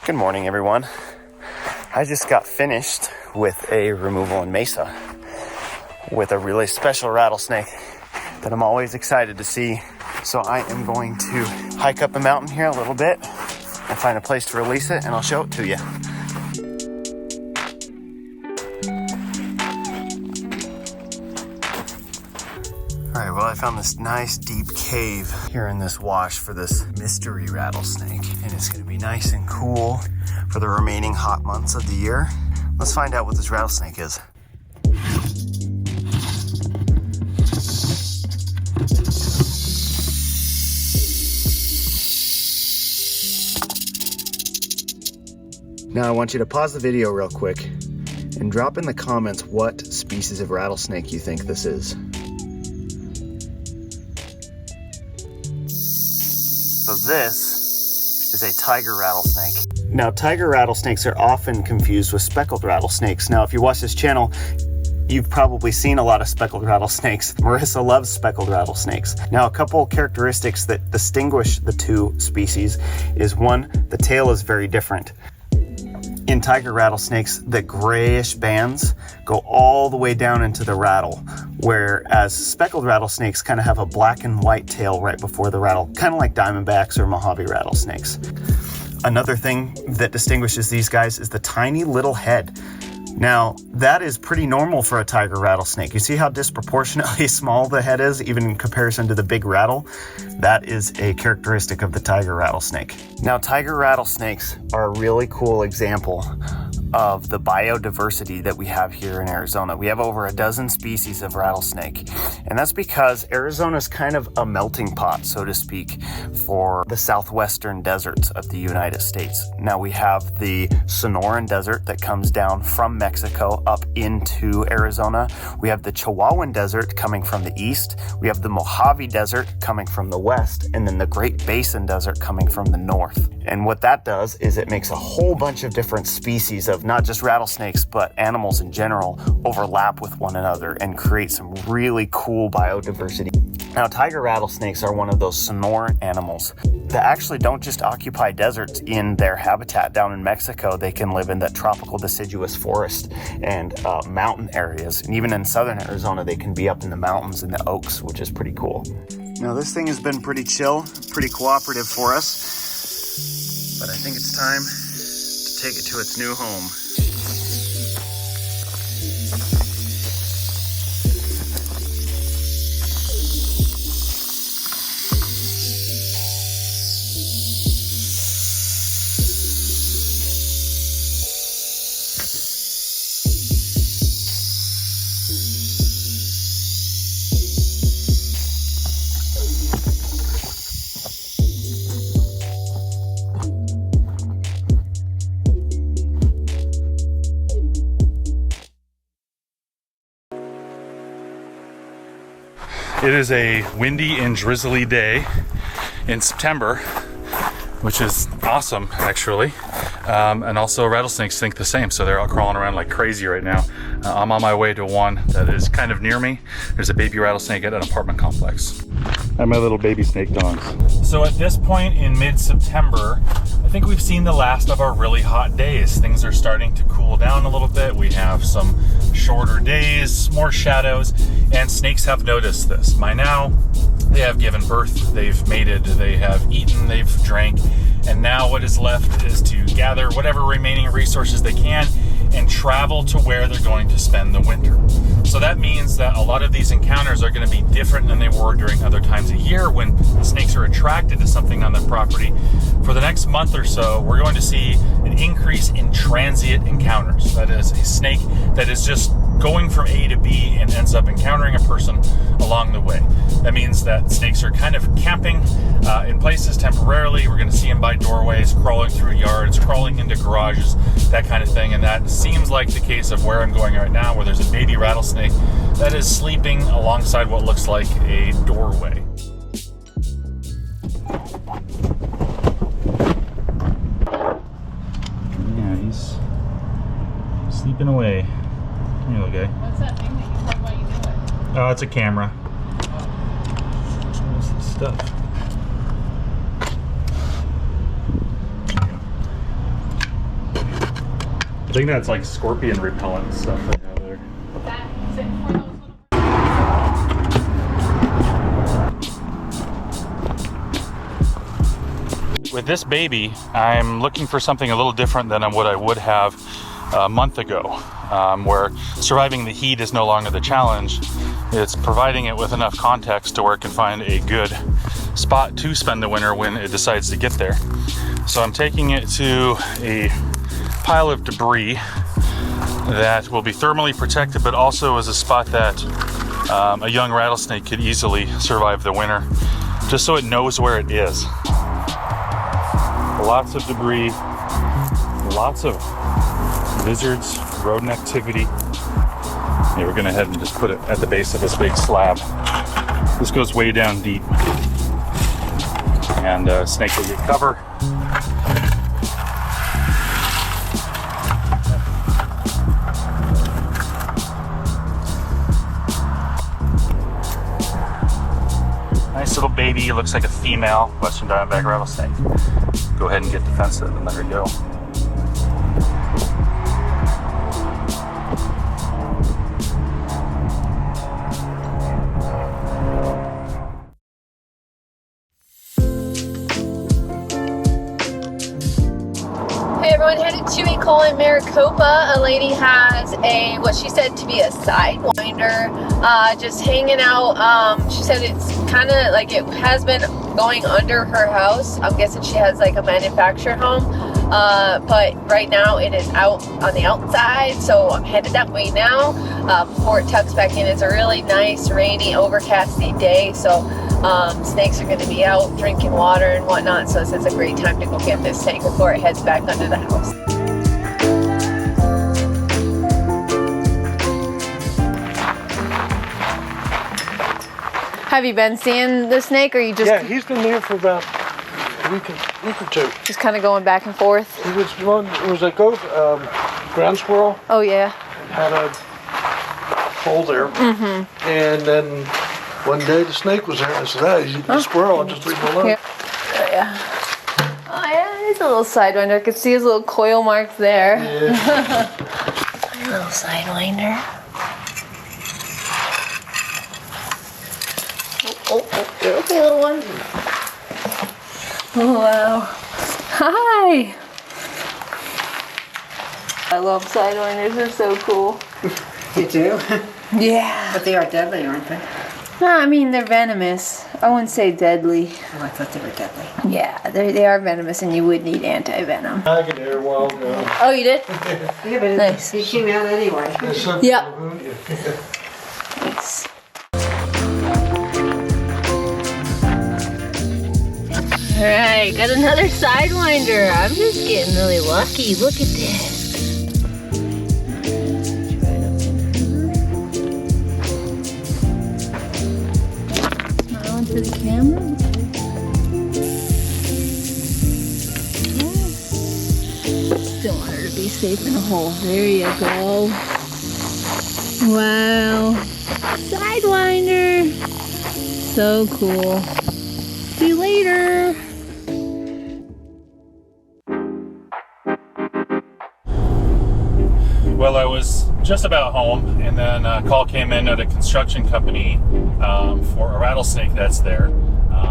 Good morning, everyone. I just got finished with a removal in Mesa with a really special rattlesnake that I'm always excited to see. So I am going to hike up the mountain here a little bit and find a place to release it, and I'll show it to you. All right, well, I found this nice deep cave here in this wash for this mystery rattlesnake, and it's gonna be nice and cool for the remaining hot months of the year. Let's find out what this rattlesnake is. Now I want you to pause the video real quick and drop in the comments what species of rattlesnake you think this is. So this is a tiger rattlesnake. Now, tiger rattlesnakes are often confused with speckled rattlesnakes. Now, if you watch this channel, you've probably seen a lot of speckled rattlesnakes. Marissa loves speckled rattlesnakes. Now, a couple characteristics that distinguish the two species is one, the tail is very different. In tiger rattlesnakes, the grayish bands go all the way down into the rattle, whereas speckled rattlesnakes kind of have a black and white tail right before the rattle, kind of like diamondbacks or Mojave rattlesnakes. Another thing that distinguishes these guys is the tiny little head. Now, that is pretty normal for a tiger rattlesnake. You see how disproportionately small the head is, even in comparison to the big rattle? That is a characteristic of the tiger rattlesnake. Now, tiger rattlesnakes are a really cool example of the biodiversity that we have here in Arizona. We have over a dozen species of rattlesnake, and that's because Arizona is kind of a melting pot, so to speak, for the southwestern deserts of the United States. Now, we have the Sonoran Desert that comes down from Mexico up into Arizona. We have the Chihuahuan Desert coming from the east. We have the Mojave Desert coming from the west, and then the Great Basin Desert coming from the north. And what that does is it makes a whole bunch of different species of not just rattlesnakes, but animals in general overlap with one another and create some really cool biodiversity. Now, tiger rattlesnakes are one of those Sonoran animals that actually don't just occupy deserts in their habitat down in Mexico. They can live in that tropical deciduous forest and mountain areas. And even in southern Arizona, they can be up in the mountains and the oaks, which is pretty cool. Now, this thing has been pretty chill, pretty cooperative for us, but I think it's time to take it to its new home. It is a windy and drizzly day in September, which is awesome, actually. And also rattlesnakes think the same, so they're all crawling around like crazy right now. I'm on my way to one that is kind of near me. There's a baby rattlesnake at an apartment complex. And my little baby snake dogs. So at this point in mid-September, I think we've seen the last of our really hot days. Things are starting to cool down a little bit. We have some shorter days, more shadows, and snakes have noticed this. By now, they have given birth, they've mated, they have eaten, they've drank, and now what is left is to gather whatever remaining resources they can and travel to where they're going to spend the winter. So that means that a lot of these encounters are going to be different than they were during other times of year when the snakes are attracted to something on their property. For the next month or so, we're going to see an increase in transient encounters. That is a snake that is just going from A to B and ends up encountering a person along the way. That means that snakes are kind of camping in places temporarily. We're going to see them by doorways, crawling through yards, crawling into garages, that kind of thing. And that seems like the case of where I'm going right now, where there's a baby rattlesnake that is sleeping alongside what looks like a doorway. Yeah, he's sleeping away. Here, little guy. What's that thing that you said while you do it? Oh, it's a camera. What's this stuff? I think that's like scorpion repellent stuff they have there. That's it for those little. With this baby, I'm looking for something a little different than what I would have a month ago, where surviving the heat is no longer the challenge. It's providing it with enough context to where it can find a good spot to spend the winter when it decides to get there. So I'm taking it to a pile of debris that will be thermally protected, but also is a spot that a young rattlesnake could easily survive the winter, just so it knows where it is. Lots of debris, lots of lizards, rodent activity. Yeah, we're gonna head and just put it at the base of this big slab. This goes way down deep, and snake will get cover. Nice little baby, looks like a female Western Diamondback rattlesnake. Go ahead and get defensive and let her go. Hey everyone, headed to a call in Maricopa. A lady has a, what she said to be a Sidewinder, just hanging out. She said it's kind of like it has been going under her house. I'm guessing she has like a manufactured home, but right now it is out on the outside, so I'm headed that way now before it tucks back in. It's a really nice, rainy, overcasty day, so snakes are going to be out drinking water and whatnot, so this is a great time to go get this snake before it heads back under the house. Have you been seeing the snake, or you just... Yeah, he's been there for about a week or two. Just kind of going back and forth? He was one, it was a ground squirrel. Oh, yeah. Had a hole there. Mm-hmm. And then one day the snake was there, and I said, hey, he's a squirrel, I'll just leave him alone. Yeah. Oh, yeah. Oh, yeah, he's a little Sidewinder. I can see his little coil marks there. Yeah. Little Sidewinder. Oh, okay, little one. Oh, wow. Hi. I love Sidewinders. They're so cool. You do? Yeah. But they are deadly, aren't they? No, I mean, they're venomous. I wouldn't say deadly. Oh, I thought they were deadly. Yeah, they are venomous, and you would need anti-venom. I could hear a while ago. Oh, you did? Yeah, but Nice. he came out anyway. Yeah. Nice. Alright, got another Sidewinder. I'm just getting really lucky. Look at this. Smiling to the camera. Still want her to be safe in a hole. There you go. Wow. Sidewinder. So cool. See you later. Well, I was just about home, and then a call came in at a construction company for a rattlesnake that's there.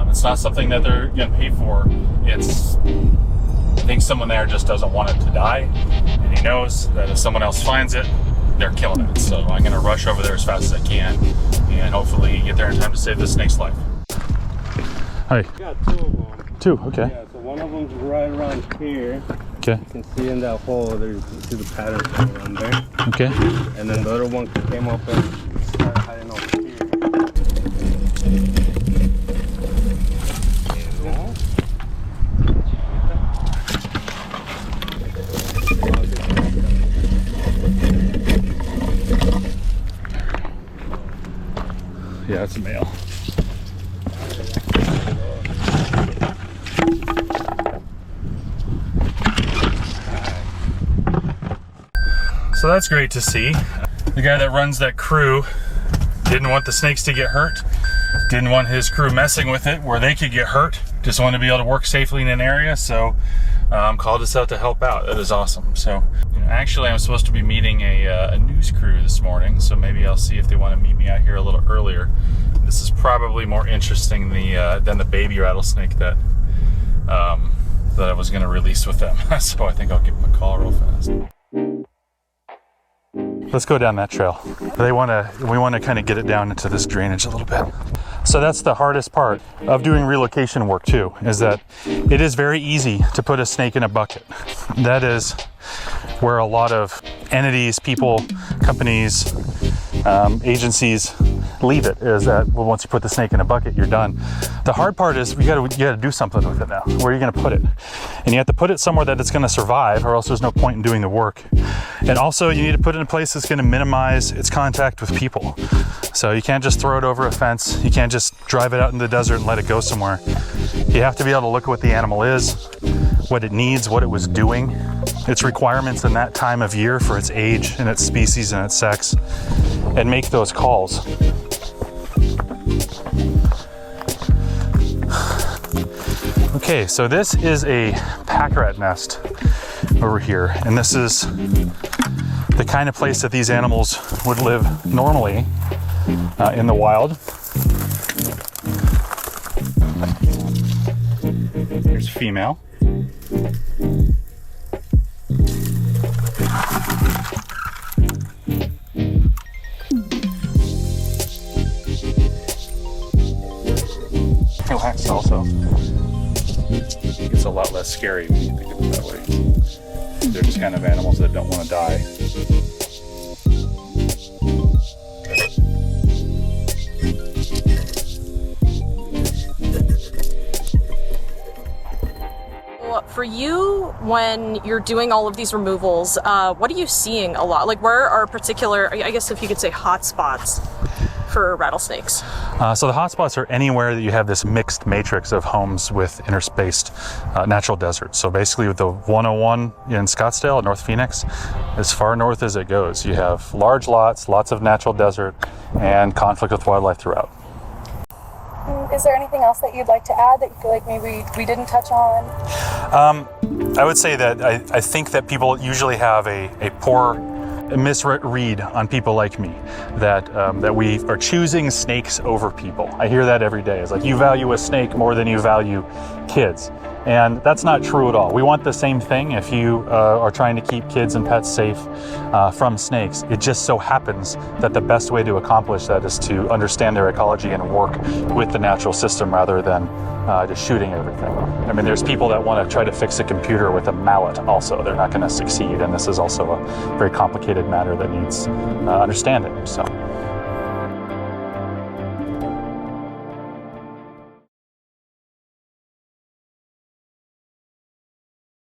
It's not something that they're going to pay for. It's, I think someone there just doesn't want it to die, and he knows that if someone else finds it, they're killing it. So I'm going to rush over there as fast as I can, and hopefully get there in time to save this snake's life. Hi. Got two of them. Two, okay. Yeah, so one of them's right around here. Okay. You can see in that hole, there you can see the patterns all around there. Okay. And then the other one came up and started hiding over here. Yeah, that's a male. So that's great to see. The guy that runs that crew didn't want the snakes to get hurt, didn't want his crew messing with it where they could get hurt. Just wanted to be able to work safely in an area, so called us out to help out. That is awesome. So actually I'm supposed to be meeting a news crew this morning, so maybe I'll see if they want to meet me out here a little earlier. This is probably more interesting than the baby rattlesnake that I was going to release with them. So I think I'll give them a call real fast. Let's go down that trail. We want to kind of get it down into this drainage a little bit. So that's the hardest part of doing relocation work too, is that it is very easy to put a snake in a bucket. That is where a lot of entities, people, companies, agencies leave it, is that, well, once you put the snake in a bucket, you're done. The hard part is you gotta do something with it now. Where are you gonna put it? And you have to put it somewhere that it's gonna survive, or else there's no point in doing the work. And also you need to put it in a place that's gonna minimize its contact with people. So you can't just throw it over a fence. You can't just drive it out in the desert and let it go somewhere. You have to be able to look at what the animal is, what it needs, what it was doing, its requirements in that time of year for its age and its species and its sex, and make those calls. Okay, so this is a pack rat nest over here, and this is the kind of place that these animals would live normally in the wild. Here's female. Relaxed also. It's a lot less scary when you think of it that way. They're just kind of animals that don't want to die. For you, when you're doing all of these removals, what are you seeing a lot? Like, where are particular, I guess if you could say, hot spots for rattlesnakes? So the hotspots are anywhere that you have this mixed matrix of homes with interspaced natural deserts. So basically with the 101 in Scottsdale at North Phoenix, as far north as it goes, you have large lots, lots of natural desert, and conflict with wildlife throughout. Is there anything else that you'd like to add that you feel like maybe we didn't touch on? I would say that I think that people usually have a poor misread on people like me, that we are choosing snakes over people. I hear that every day. It's like, you value a snake more than you value kids. And that's not true at all. We want the same thing if you are trying to keep kids and pets safe from snakes. It just so happens that the best way to accomplish that is to understand their ecology and work with the natural system rather than just shooting everything. I mean, there's people that want to try to fix a computer with a mallet also. They're not going to succeed, and this is also a very complicated matter that needs understanding. So